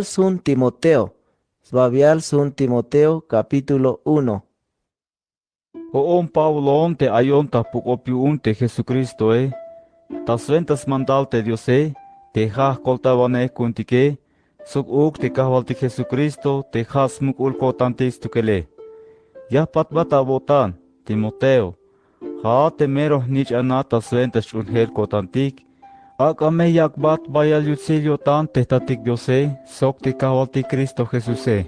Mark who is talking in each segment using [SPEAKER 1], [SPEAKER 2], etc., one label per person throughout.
[SPEAKER 1] Sun Timoteo, Sbabial Sun Timoteo, capítulo 1.
[SPEAKER 2] Oon Paulon te ayon ta pukopiun te Jesucristo tas ventas mandalte Diose, te ha koltabane kuntike, sok uk te kahvalti Jesucristo, te has mukul kotantis tukele. Ya patbata botan, Timoteo, ha te mero nich anatas ventas unher kotantik, akame yakbat bayal yutzilio tan te tatik Diose, sok te kahvalti Cristo Jesuse.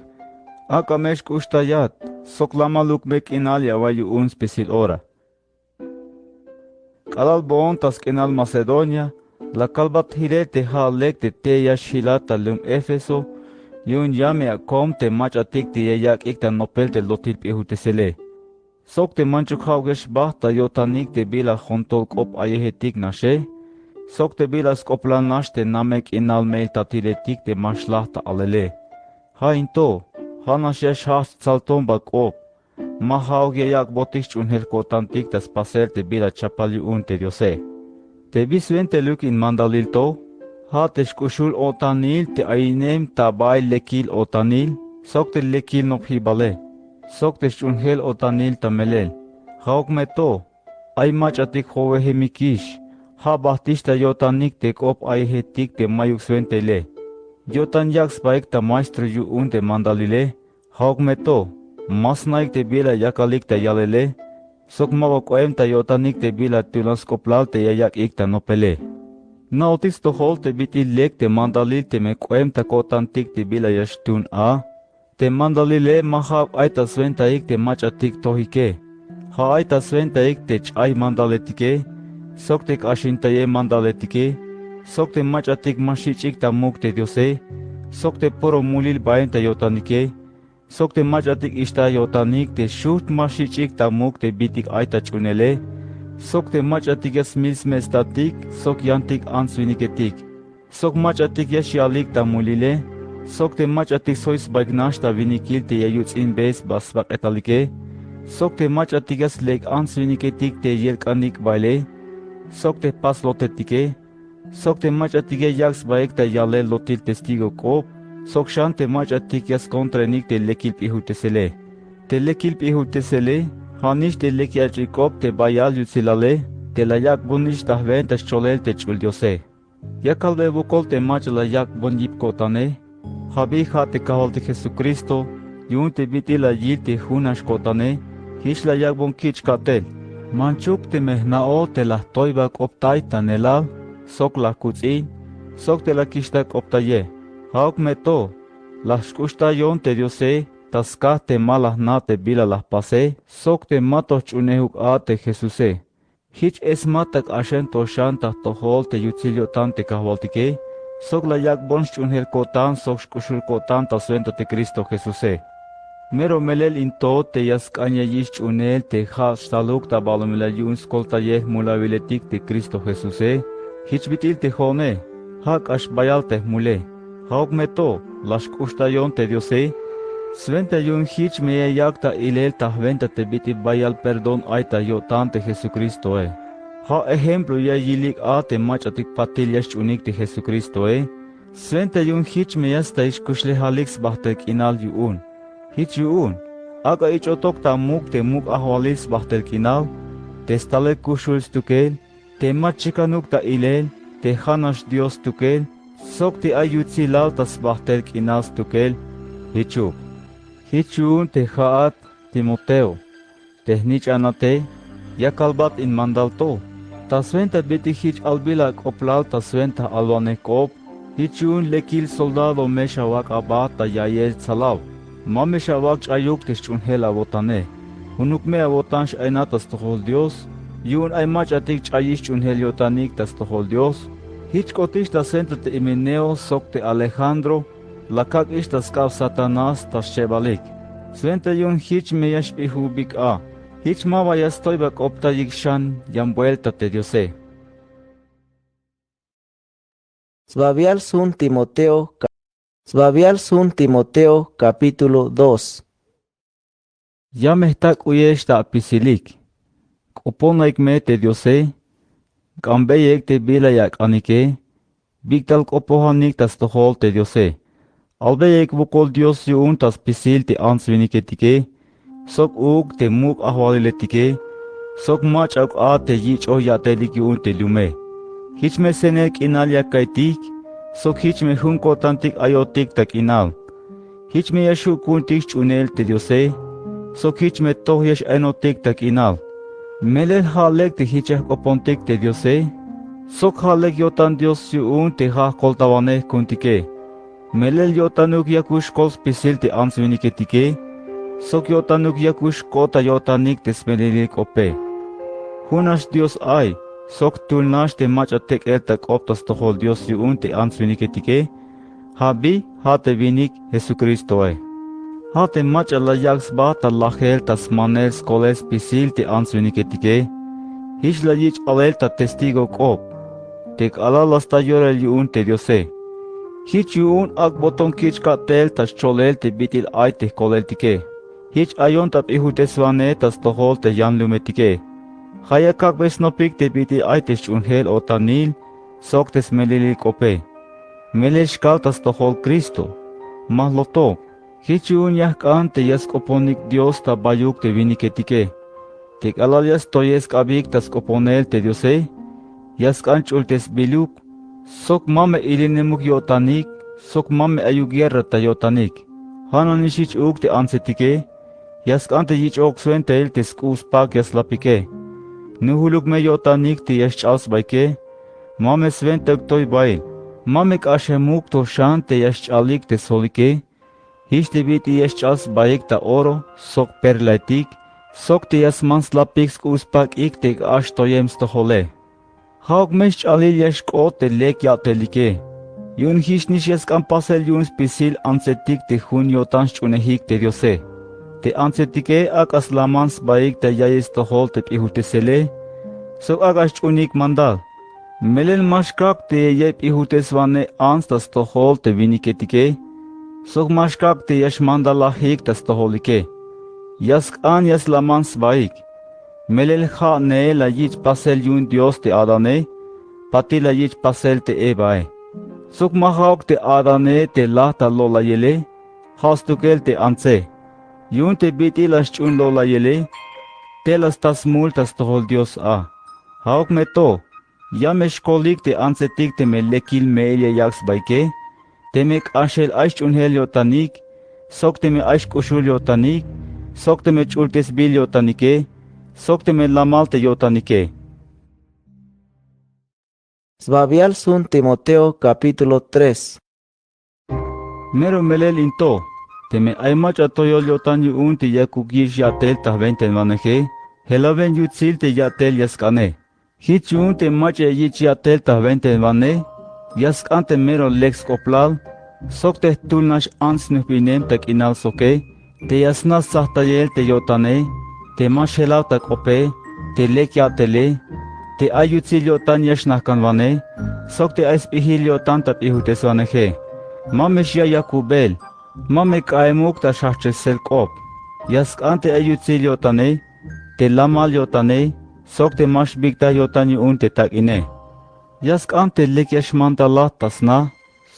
[SPEAKER 2] Akamesh kustayat, sok lamaluk mek inalia vayu un spesil ora. Kalal bon tas kenal Macedonia, la kalbat hirete ha lekte te yashilata lum Efeso, yun yame a kom te mach atik te yayak ikta nopel te lotil pihute sele. Sok te manchuk haugesh bahta yotanik te bila hontol kop ayehetik nashe, sok te bila skoplan nash te namek inal meil tatiletik te mashlahta alele. Ha into, ha nashesh hast salton bak op. Mahauge yak botisch un kotantik tas paserte bila chapali unte Diose. Te bisvente luk in mandalil to, ha te shkushul otanil te ainem tabay lekil otanil, sok te lekil no hibale, sok te shunhel otanil tamelel. Hauk me to, ay machatik hove hemikish, ha bahtista yotanik te kop ay hetik te mayuk svente le. Yotan yak spaik ta maestro yu unte mandalile, hauk me to, mas naik te bila yakalik te yalele, sok mago koem te yotanik te bila tulanskoplal te yayak ik te nopele. Nautis to hol te biti lek te mandalil te me koem te kotantik te bila yashtun a, te mandalile mahab aita sventa ik te machatik tohike. Ha aita sventa ik te chay mandaletike, sok te kashinta ye mandaletike, sok te machatik mashichik ta muk te Diose, sok te poro mulil baen te yotanike, sok te machatik ishta yotanik te shut mashichik ta muk te bitik aita chunele, sok te machatik es mismestatik, sok yantik ansviniketik, sok machatik yashialik ta mulile, sok te machatik sois bagnash ta vinikil te yayuts in bes basbak etalike, sok te machatik es leg ansviniketik te yelkanik baile, sok te paslotetike, sok te machatik yaks baek te yale lotil testigo kop, sok shante machatik yas kontrenik te lekil pihutesele. Te lekil pihutesele, hanish te lekiachikop te bayal yutsilale, te layak bunish tahven te cholel te chuldiose. Yakalve bukol te mach layak bonjip kotane, habi ha te kahol te Jesucristo, yun te biti la yil te hunash kotane, hish layak bon kich katel. Manchuk te mehnao te la toibak optai tanelal, sok la kutzin, sok te la kishtak optaye. Hauk me to, las kushtayon te Diose, taska te malas na te bila las pase, sok te matos chunehuk a te Jesuse. Hich es matak ashen to shanta to hol te yutzilio tan te kahvaltike, sok la yak bon chunhel kotan sok shkushul kotan ta suento te Cristo Jesuse. Mero melel into te yaskanya yish chunel te ha staluk ta balumila yun skolta yeh mulaviletik te Cristo Jesuse, hich bitil te hone, hak ash bayal te mule. Hauk me to, las kushtayon te Diose, sventa yun hich me yakta ilel tahventa te biti bayal perdon aita yotan te Jesucristo Ha ejemplo ya yilik a te machatik patil yash unik te Jesucristo sventa yun hich me yasta ish kushle halix bahtek inal yun. Hich yun, aga ich otok ta muk te muk ahwalis bahtek inal, te stale kushul stukel, te machikanuk ta ilel, te hanash Dios tukel, sok te ayutzilal tas bahtel kinas tukel, hichup. Hichun te haat Timoteo, te hnich anate, yakalbat in mandalto. Tas venta biti hich albilak oplal tas venta alwane kop, hichun lekil soldado meshawak abata yayel salav. Ma meshawak chayuk te chunhela botane. Hunuk me abotansh ainatas tohol Dios, yun ay mach atik chayish chunhel yotanik tas tohol Dios, Hichkotish ta senta te Himeneo sok te Alejandro, lakak ish ta skav Satanás ta shebalik. Sventa yun hich me yashpihu bik a, hich ma vayastoy bak opta yikshan yam vuelta te Diose.
[SPEAKER 1] Sbabial Sun Timoteo, Sbabial Sun Timoteo, capítulo 2.
[SPEAKER 2] Ya mehtak uyesh ta pisilik. Koponaik me te Diose, kambeyek te bila yak anike, biktal kopohanik tas tohol te Diose. Albeyek bukol Dios yun tas pisil te answiniketike, sok uk te muk ahwaliletike, sok mach ak a te yich o yatelik yun te lume. Hichme senek inal yakaitik, sok hichme hunkotantik ayotik tak inal. Hichme yashu kuntik chunel te diose, sok hichme tohyesh enotik tak inal. Melel halek te hicheh kopontik te diose, sok halek yotan Dios yun te ha koltawane kuntike. Melel yotanuk yakush kos pisil te answiniketike, sok yotanuk yakush kota yotanik te smelilik ope. Hunash Dios ay, sok tulnash te machatek eltak optas tohol Dios yun te answiniketike, habi hate vinik Jesucristo ay. Hate machala yaks bata lachel tas manel skoles pisil te answiniketike, hishla yich alelta testigo kop, tek alalas ta yorel yun te diose. Hich yun ak boton kich katel tas cholel te bitil ay te koleltike. Hich ayon tap ihuteswane tas tohol te yanlumetike. Hayakak besnopik te bitil ay te chunhel otanil, sok tes melili kope. Melel shkal tas tohol Cristo. Mahloto. Hich yun yahkan te yaskoponik Dios ta bayuk te viniketike. Tek alalias toyesk abik tas koponel te diose. Yaskan chultes biluk. Sok mame ilinemuk yotanik, sok mame ayugierra ta yotanik. Hananishich uk te ansetike, yaskante yich ok suente el te skuspak yaslapike. Nuhuluk me yotanik te yaschals baike, mame sventek toy bail. Mame kashemuk to shan te yaschalik te solike, hishte biti yaschals baik ta oro, sok perlaitik, sok te yasmanslapik skuspak ik te ash toyem stohole. Hauk mesh alil yashko te lek yatelike. Yun hishnish yaskan pasel yun spisil ansetik te hun yotan chunehik te diose. Te ansetike ak aslamans baik te yayes tohol te ihutesele. Sok agas chunik mandal. Melel mashkak te yep ihuteswane ans tas tohol te viniketike. Sok mashkak te yash mandala hik tas toholike. Yask an yaslamans baik. Melel ha ne la yich pasel yun Dios te adane, pati la yich pasel te ebae. Suk mahauk te adane te la ta lola yele, hastukel te anse. Yun te biti las chun lola yele, te las tas multas tohol Dios a. Hauk me to, ya me shkolik te ansetik te me lekil meilye yaks baike, te mek ashel aish chunhel yotanik, sok te me aish kushul yotanik, sok te me chultes bil yotanike, sok te me lamalte yotanike.
[SPEAKER 1] Sbabial sun Timoteo capítulo 3.
[SPEAKER 2] Mero melel into, te me aymach atoyol yotan yun te yakukish yatel ta 20 maneje, helaven yutzil te yatel yaskane. Hich yun te mach yich yatel ta 20 mane, yaskante mero lex koplal, sok te tulnash ans nupinem tak inal soke, te yasnas sahtayel te yotane, te mashelaw ta kope, te lek yatele, te ayutzil yotan yashnahkanvane, sok te aispihil yotan tap ihutesvaneje. Mamesh ya yakubel, mame kaemuk ta shachesel kop, yaskante ayutzil yotane, te lamal yotane, sok te mashbikta yotan yun te takine. Yaskante lek yashmandala tasna,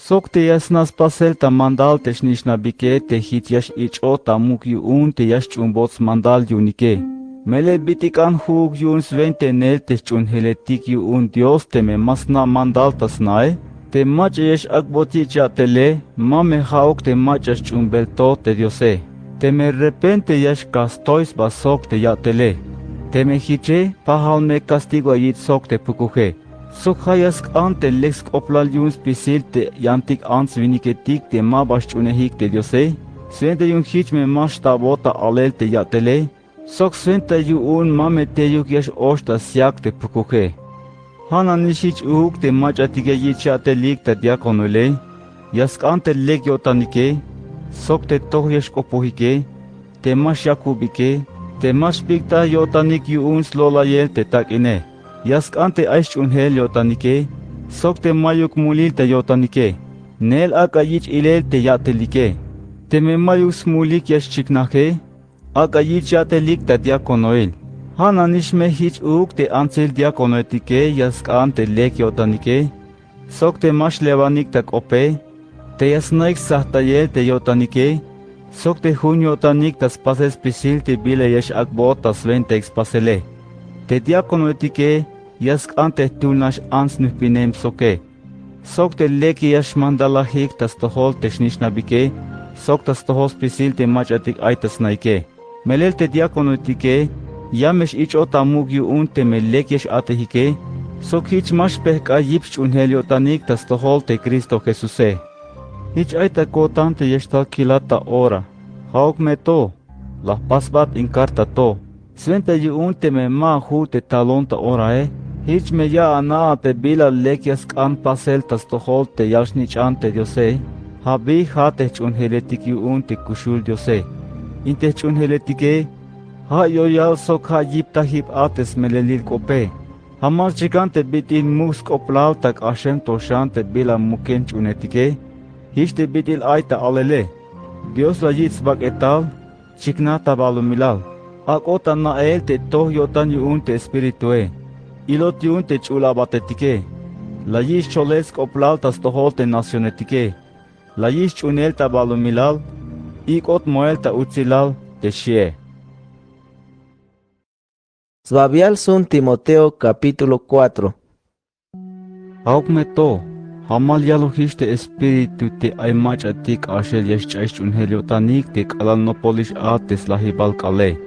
[SPEAKER 2] sok te yasnas pasel ta mandal te shnishna bike te hit yash icho ta muk yun te yash chumbots mandal yunike. Mele bitikan hug yun svente nel te chunheletik yun Dios te me masna mandal tasnae, te mach yesh akboti chatele, mame hauk te mach yash chumbelto te diose. Te me repente yash kastois basok te yatele. Te me hiche pahal me castigo ayit sok te pukuje. Sok hayask ante lex oplal yun spisil te yantik ans viniketik te mabash chunehik te diose. Svente yun hich me mash tabota alel te yatele. Sok svente yun mame te yuk yash oshta siak te pukuje. Hana nishich uk te mach atige yichate lik te diakonule. Yask ante lek yotanike. Sok te toh yash kopuhike. Te mash yakubike. Te mash bikta yotanik yun slola yel te takine. Yask ante aish unhel yotanike, sok te mayuk mulil te yotanike, nel akayich ilel te yatelike, te me mayuk smulik yash chiknake, akayich yatelik te diakonoil. Hananish me hich uk te ansel diakonoetike, yask ante lek yotanike, sok te mash levanik te kope, Te yasnaik sahtayel te yotanike, sok te junio tanik tas pases pisil te bile yesh akbotas ventex pasele. Te diakono etike, yask ante tulnash ans nupinem soke. Sok te leki yash mandalahik tas tohol technishnabike, sok tas tohos pisil te machatik aitas naike. Melel te diakono etike, yamesh ich otamug yu unte melek yesh atehike, sok hich mashpehka yipch unhelio tanik tas tohol te Cristo Jesuse. Hich aita kotante yeshtal kilata ora, hauk me to, la pasbat inkarta to. Svente yu unte me ma hute talonta ora hich me ya ana te bila lekias kan pasel tas tohol te yashnich ante diose, habi hatech unheletik yu unte kushul diose. Intech unheletike, ha yo yal sok ha yipta hip ates melelil kope. Hamar chikante bitil musk oplautak ashem toshante bila mukench unetike, hishte bitil aita alele. Dios la yitz bak etal, chiknata balumilal. Akota na el te toh yotan yu unte espiritue. Ilot yu unte chula batetike. La yish cholesk oplautas toholte nacionetike. La yish chunelta balumilal, ikot moelta utzilal te shie.
[SPEAKER 1] Sbabial sun Timoteo capítulo 4.
[SPEAKER 2] Auk me to, hamal yalohiste espiritu te aimach atik ashel yeshchaish unheliotanik te kalalnopolish ates lahibal kale.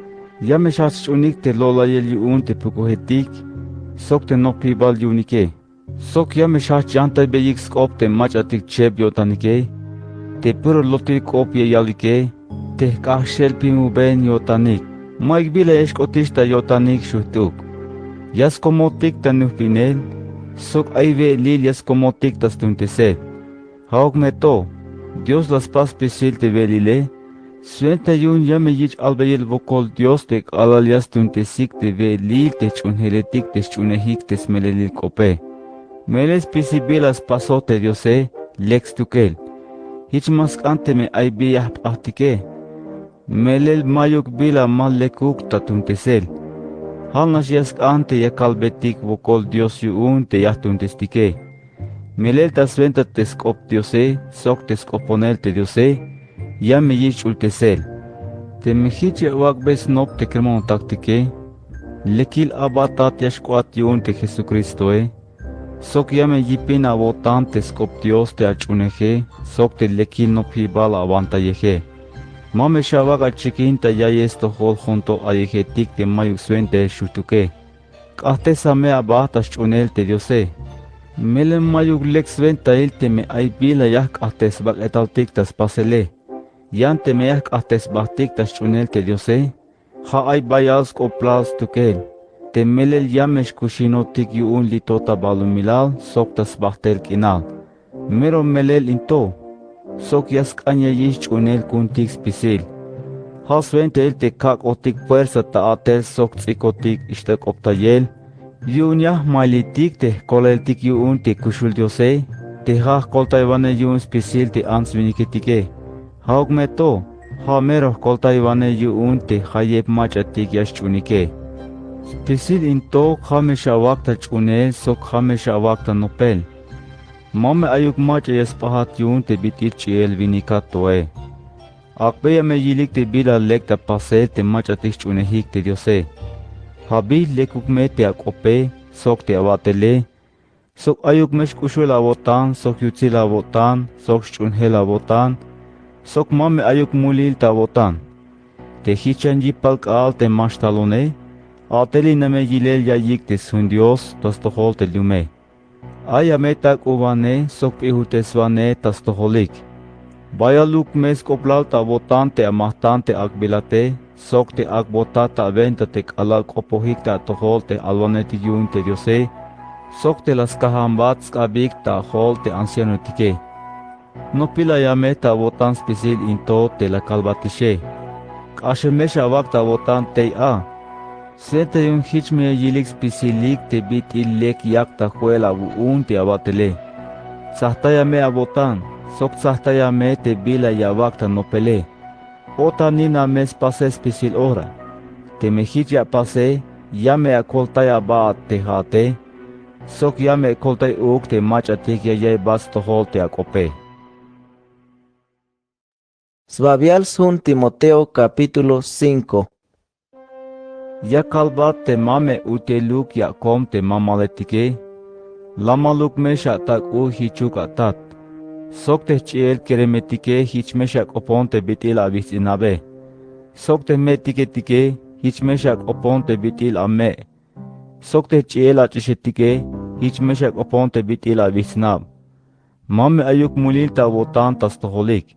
[SPEAKER 2] Yameshach unik te lola yel yuun te pukohetik, sok te nopibal yunike. Sok yameshach jantay beyik skop te mach atik cheb yotanike, te puro lotir kopye yalike, te kahshel pimu ben yotanik. Maik bile eshkotista yotanik shutuk. Yas komotik ta nupinel, sok aive lil yas komotik tas tuntese. Hauk me to, Dios las pas pisil te velile, suenta yun yame yich albeyel vokol Dios te alalias tuntesik te velil te chunheletik te chunehik te smelelil kope. Meles pisibilas pasote diose, lex tukel. Hich maskante me aibiyah pahtike. Melel mayuk bila malekuk tatuntesel. Halnas yask ante yakalbetik vokol Dios yuun te yahtuntestike. Melel tasventa teskop diose, sok teskoponel te diose, ya me yich ultesel. Te mehiche wakbes nop te kremon taktike, lekil abatat yashkuat yuun te Jesucristoe, sok ya me yipin abotan teskop Dios te achuneje, sok te lekil nop hibal avantayeje. Mame shawaga chiquinta ya esto hol junto a yegetik te mayuk suente shutuke. Kahte same abatas chunel te diose. Melen mayuk lex venta ilte me ay bila yak ahtes bak etaltik tas pasele. Yante me yak ahtes baktik tas chunel te diose. Ha ay bayals koplas tukel. Te melel yamesh kushinotik yuun litota balumilal sok tas baktel kinal. Mero melel into. Sok yask anya yish chunel kuntix pisil. Hasvente el te kak otik fuerza ta atel sok tsikotik ishtek optayel. Yun yah malitik te koleltik yun te kushul diose. Te hah koltaivane yun spisil te ans viniketike. Hauk me to, ha mero koltaivane yun te hayep machatik yash chunike. Pisil into hamesha wakta chunel sok hamesha wakta nopel. Mame ayuk mach espahat yun te bitit chiel vinika toe. Akbeya me yilik te bila lek ta pasel te mach atik chunehik te diose. Habi lekuk me te akope, sok te avatele. Sok ayuk mesh kushul avotan, sok yutzil avotan, sok chunhel avotan. Sok mame ayuk mulil ta avotan. Te hichan yipalk al te mash talone. Ateli name yilel ya yik te sun Dios, tostohol te lume. Aya metak uvane sok pihutesvane tastoholik. Bayaluk mes koplauta votante amahtante akbilate, sok te akbotata ventate alak opohikta toholte alvaneti yunte diose, sok te las kahambats kabikta holte ancianotike. No pila ya meta votan spisil into te la kalbatishe. Ashemesha vakta votante a. Sete yun hichme yilik spisilik te bit ilek yakta huela uun te abatele. Sahtaya me abotan, sok sahtaya me te bila ya vakta no pele. Ota nina mes pase spisil ora. Te me hich ya pase, ya me akoltaya ba te hate. Sok ya me koltay uk te machatik ya yay bas tohol te akope.
[SPEAKER 1] Sbabial sun Timoteo capítulo 5.
[SPEAKER 2] Ya kalbat te mame uteluk ya kom te mamaletike. Lamaluk mesha tak hichuk atat. Sok te chiel keremetike hichmeshak oponte bitil abis inabe. Sok te metike tike hichmeshak oponte bitil ame. Sok te chiel achishetike hichmeshak oponte bitil abis nab. Mame ayuk mulilta votan tas toholik.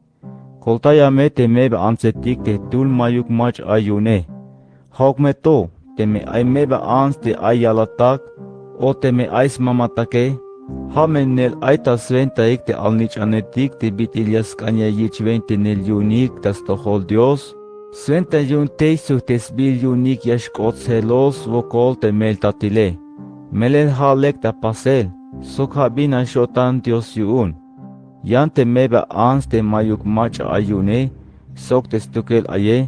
[SPEAKER 2] Koltaya me te mebe ansetik te tul mayuk mach ayune. Hog me to te me ay mebe ans te ayalatak o te me ais mamatake. Hamen nel aita sventa ik te alnich anetik te bitilias kanya yichvente nel yunik tas tohol Dios. Sventa yun te su tesbil yunik yashkot celos vokol te meltatile. Melel halek ta pasel. Sokhabina shotan Dios yun. Yan te meba ans te mayuk mach ayune. Sok te stukel aye.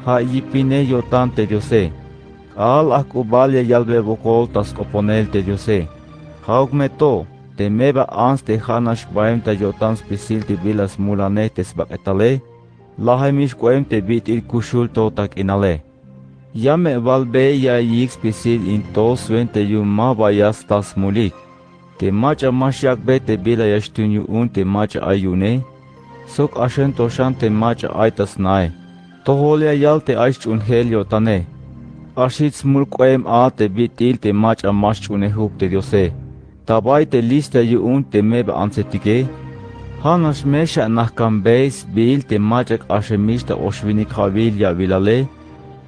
[SPEAKER 2] Ha yipine yotan te diose. Al akubalya yalbe vokol tas koponel te diose. Haug me to. Te meba ans te hanash baem te yotan spisil te bilas mulanetes baketale. Lahemish koem te bit il kushul to tak inale. Yame valbe ya yik spisil in to svente yum ma bayas tas mulik. Te macha mashyak be te bila yashtunyu un te macha ayune. Sok ashen toshan te macha aitas nae. Toholia yal te aish un helio tane. Ashits mulkoem a te bitil te macha mash une huk te diose. Tabay te lista yu un te meba ansetike. Hanas mesha nakam beis bil te machak ashemista oshvinik havilya vilale.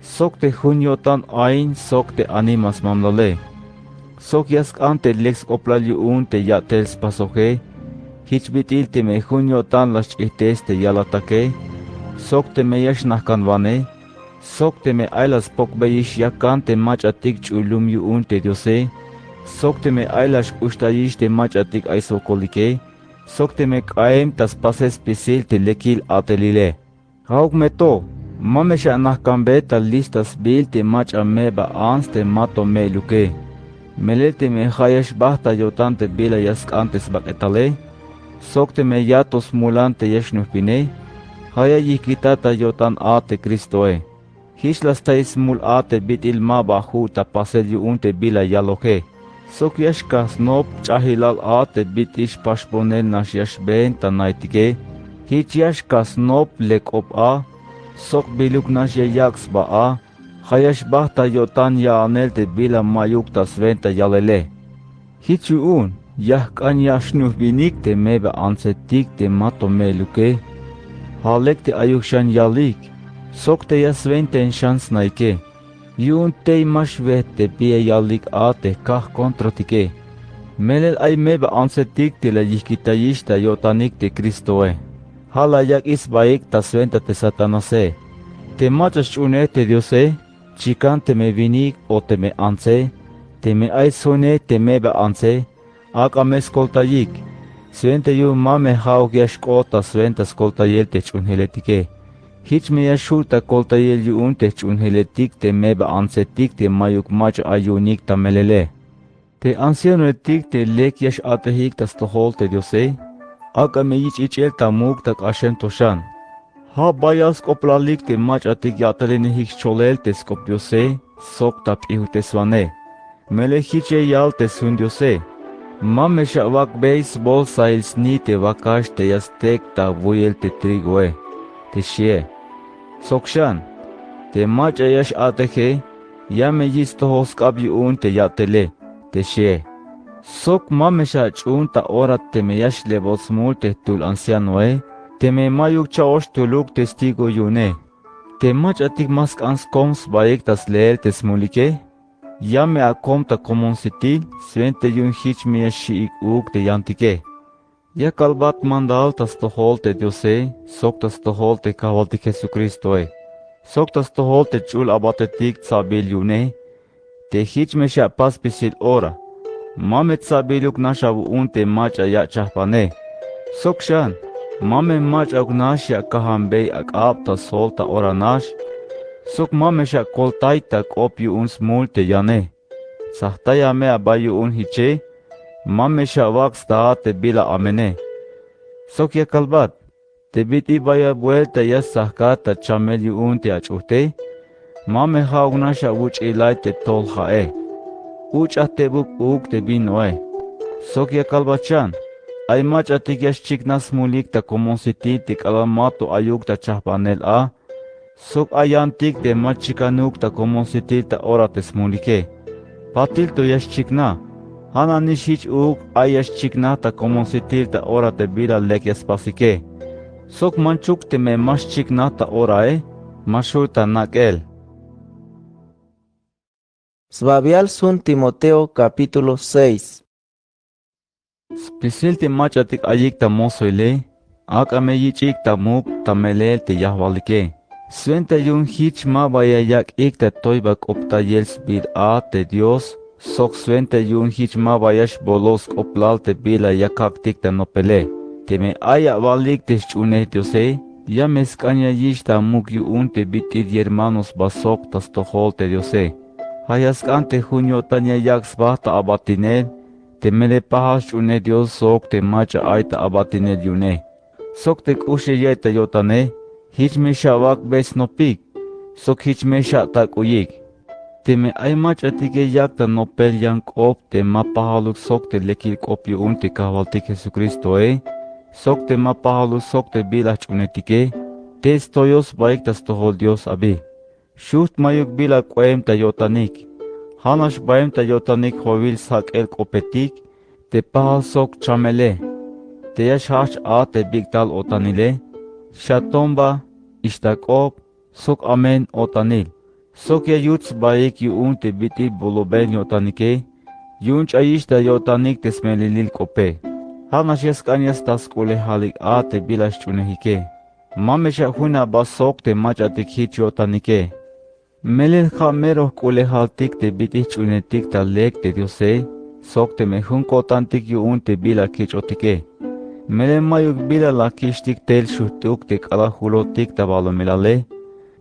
[SPEAKER 2] Sok te hunyotan ain sok te animas mamlale. Sok yask ante lex oplal yu un te yatels pasoke. Hichbitil te me hunyotan las chites te yalatake. Sok te me yash nakan vane. Sok te me ailas pokbeish yakan te machatik chulum yu un te diose. Sok te me ailas ustayish te machatik aisokolike. Sok te me kaem tas pases pisil te lekil atelile. Haug me to. Mamesha nakambe ta listas bil te macha meba ans te mato me luke. Melete me hayash bahta yotante bila yask antes baketale. Sok te me yatos mulante yeshnupine. Haya yikitata yotan ate Kristoe. Hishlas tais mul ate bit ilma bahu ta pasel yu unte bila yaloke. Sok yashkas nop chahilal ate bit ish pashponel nash yashben ta naitike. Hich yashkas nop lek op a. Sok biluk nash yaks ba a. Hayash bahta yotan ya anel te bila mayuk ta sventa yalele. Hich yu un. Yahkan yashnuh binik te mebe ansetik te mato meluke. Halek te ayukshan yalik. Sok te yasventen shans naike. Yun te mashvet te pie yalik ate kah kontrotike. Melel ay mebe ansetik te la yikitayishta yotanik te Kristoe. Hala yak isbaik ta sventa te satanase. Te machas chune te diose. Chikan te me vinik o te me anse. Te me ay sone te mebe anse. Aka me skoltayik. Svente yu mame haug yashkota sventa skoltayel te chunheletike. Hich me yashurta koltayel yu un te chunheletik te meba ansetik te mayuk mach ayunik ta melele. Te ancianuetik te lek yash atehik tas tohol te diose. Aka me yich ichel ta mug tak ashen toshan. Ha bayas koplalik te mach atik yatalene hik cholel te skop diose. Sok tap ihuteswane. Mele hiche yal te sun diose. Mamesha wak baseball sails ni te wakash te yastek ta vuel te trigoe. Te shie. Sokshan. Te macha yash ateje. Ya me yisto hoskab yu un te yatele. Te shie. Sok mamesha chun ta orat te me yash lebos multe tul ancianoe. Te me mayuk chaosh tuluk testigo yune. Te macha tik mask ans koms baik tas leel te smulike. Ya me akomta comonsitil, svente yun hich me shiik uk te yantike. Ya kalbat mandal tas tohol te diose, sok tas tohol te kavaltik Jesucristoe. Sok tas tohol te chul abatetik tsabil yune, te hich me sha pas pisil ora. Mame tsabiluk nashavu un te macha ya chahpane. Sok shan, mame macha ugnashya kahambei ak ab tas hol ta ora nash. Sok mamesha koltaita kopyu un smulte yane. Sahtaya me abayu un hiche. Mamesha wax taate bila amene. Sok ya kalbat. te biti vaya vuelta ya sahkata chamel yuun te achute, mame haunasha uch ilay te tol hae. Uch atebuk uk te binoe. Sokia kalbachan. Ay mach atikias chiknas mulikta como sititik alamato ayukta chahpanel a. Sok ayantik te machikanukta como sitilta orates mulike. Patilto yash chikna. Hana nishich uk ayash chiknata como sitilta orate bila lekias pasike. Sok manchukte me mas chiknata orae. Mashulta nakel.
[SPEAKER 1] Sbabial sun Timoteo capítulo 6.
[SPEAKER 2] Spesilte machatik ayikta mosoile. Akame yichikta muk tamelel te yahwalike. Suente yun hich ma vaya yak ikta toibak opta yels bid a te Dios. Sok suente yun hich ma vayash bolos oplal te bila yakaktik te nopele. Te me aya valik te chune Diose. Ya meskanya yishta muk yun te bitit hermanos basok tas tohol te Diose. Hayaskante junio tanya yak svahta abatinel. Te mele pahas chune Dios sok te macha aita abatinel yune. Sok te kushe yeta yotane. Hich me shawak bes no pik. Sok hich me shatak uyik. Te me ay mach atike yakta no pel yang op te mapahaluk sok te lekil kopi unte kavaltik Jesucristo Sok te mapahaluk sok te bilach unetike. Te stoyos baiktas tohol Dios abi. Shut mayuk bila kwem ta yotanik. Hanash baem ta yotanik hovil sak el kopetik. Te pahal sok chamele. Te yash hach a te bigtal otanile. Shatomba, ishtakop, sok amen otanil. Sok ya yuts baik yun te biti boloben yotanike. Yunch ayishta yotanik te smelilil kope. Hanash yaskanyas tas kule halik a te bilash chunehike. Mamesha huna basok te machatik hich yotanike. Melel hamero kule haltik te biti chunetik ta lek te Diose. Sok te mehun kotantik yun te bila kichotike. Mele mayuk bila la kishtik tel shutuk te kala hulotik ta balomilale.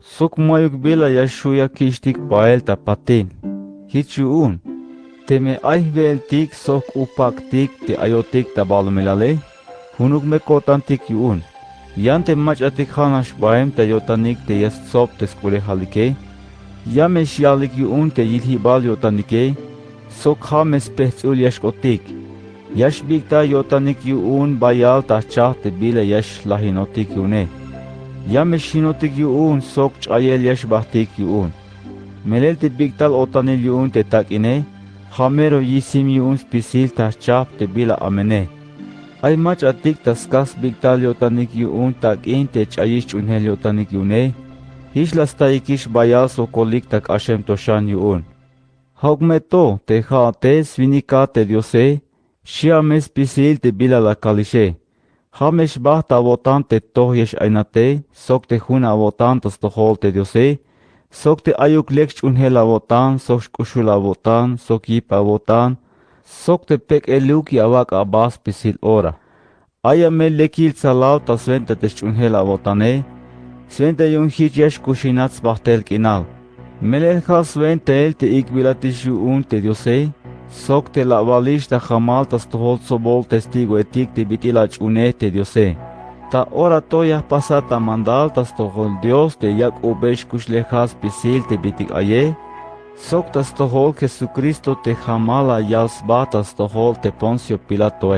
[SPEAKER 2] Sok mayuk bila yashuya kishtik bael ta patin. Hichu te me ayvel tik sok upaktik te ayotik ta balomilale. Hunuk me kotantik yun. Yante machatik hanash baem ta yotanik te yasop te skule halike. Yame shialik yun te yilhibal yotanike. Sok hames pehtzul yashkotik. Yash bigta yotanik yun bayal tachah te bila yash lahinotik yune. Yamesh hinotik yun sok chayel yash bahtik yun. Melel te bigtal otanil yun te takine. Hamero yisim yun spisil tachah te bila amene. Ay mach atik taskas bigtal yotanik yun takin te chayish unhel yotanik yune. Hish lastaikish bayal sokolik tak ashem toshan yun. Haugmeto te haate svinika te Diose. Shiames pisil te bila la kalishe. Hamesh bahta votan te tohyesh ainate, sok te huna votan tas tohol te Diose. Sok te ayuk lekch unhela votan, sok kushula votan, sok yipa votan. Sok te pek eluki awak abas pisil ora. Aya me lekil salaw tas vente te unhela votane. Svente yun hich yash kushinats bahtel kinal. Melel has vente el te ikbilatishu un te Diose. Sok te la valish ta jamal tas tohol sobol testigo etik te bitilach une te Diose. Ta ora toya pasata mandal tas tohol Dios te yak ubesh kushlejas pisil te bitik aye. Sok tas tohol Jesucristo te jamala yalsba tas tohol te Poncio Pilato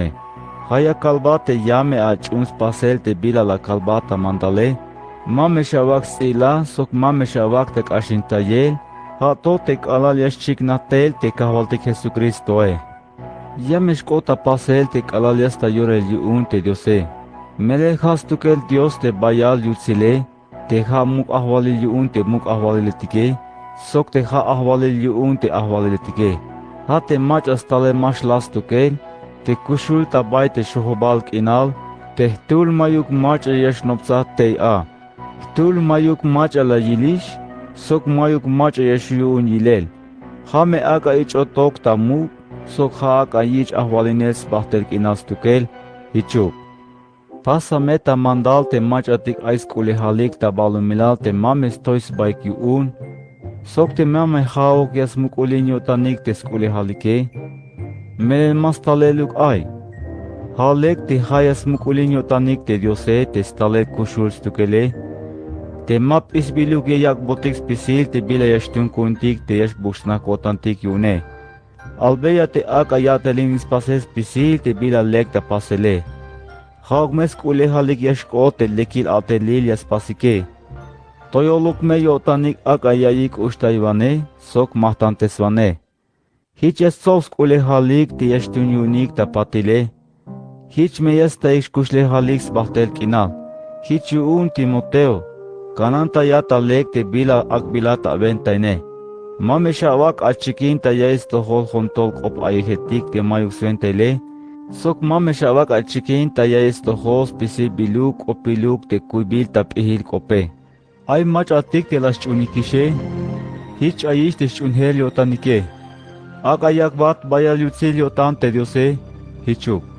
[SPEAKER 2] Haya kalbate yame ach uns pasel te bila la kalbata mandale. Mame shavak sila sok mame shavak te kashintayel. Hato te alal yash chiknatel te kavaltik Jesucristo Yamesh kota pasel te alal yasta yorel yun te Diose. Melel has tukel Dios te bayal yutsile. Te ha muk ahwalil yun te muk ahwaliletike. Sok te ha ahwalil yun te ahwaliletike. Ha te mach astale mash las tukel. Te kushul tabay te shohobal kinal. Te tul mayuk mach yash nopsa te Tul mayuk mach ala yilish. Sok mayuk macha yashiyun yilel. Hame aka ich otok tamu, sok ha aka ich ahwalines bahter kinas tukel, hichuk. Pasa meta mandal te machatik ais kule halik ta balumilal te mames tois baik yun. Sok te mame haok yas mukulinyo tanik te skule halike. Melel mas taleluk ay. Halek te hayas mukulinyo tanik te diose te stale kushul stukele. Te map isbiluk yak botik spisil te bila yashtun kuntik te yash bushnak otantik yune. Albeya te akayatelin ispases spisil te bila lek te pasele. Hagmes kule halik yashko te lekil atelil yaspasike. Toyoluk me yotanik akayayik ustayvane sok mahtantesvane. Hiç sos kule halik te yashtun yunik te patile. Hiç meyes te ishkushle halik sbahtel kinal. Hiç yuun Timoteo. Kananta yata lek te bila akbilata ventaine. Mame shawak achikinta ya esto hol hontol kop ayehetik te mayusventele. Sok mame shawak achikinta ya esto hos pisi biluk o piluk te kuibil tap ihil kope. Ay mach atik te las chunikishe. Hiç ayish te chunhel yotanike. Ak ayak bat bayal yutsil yotan te diose. Hichuk.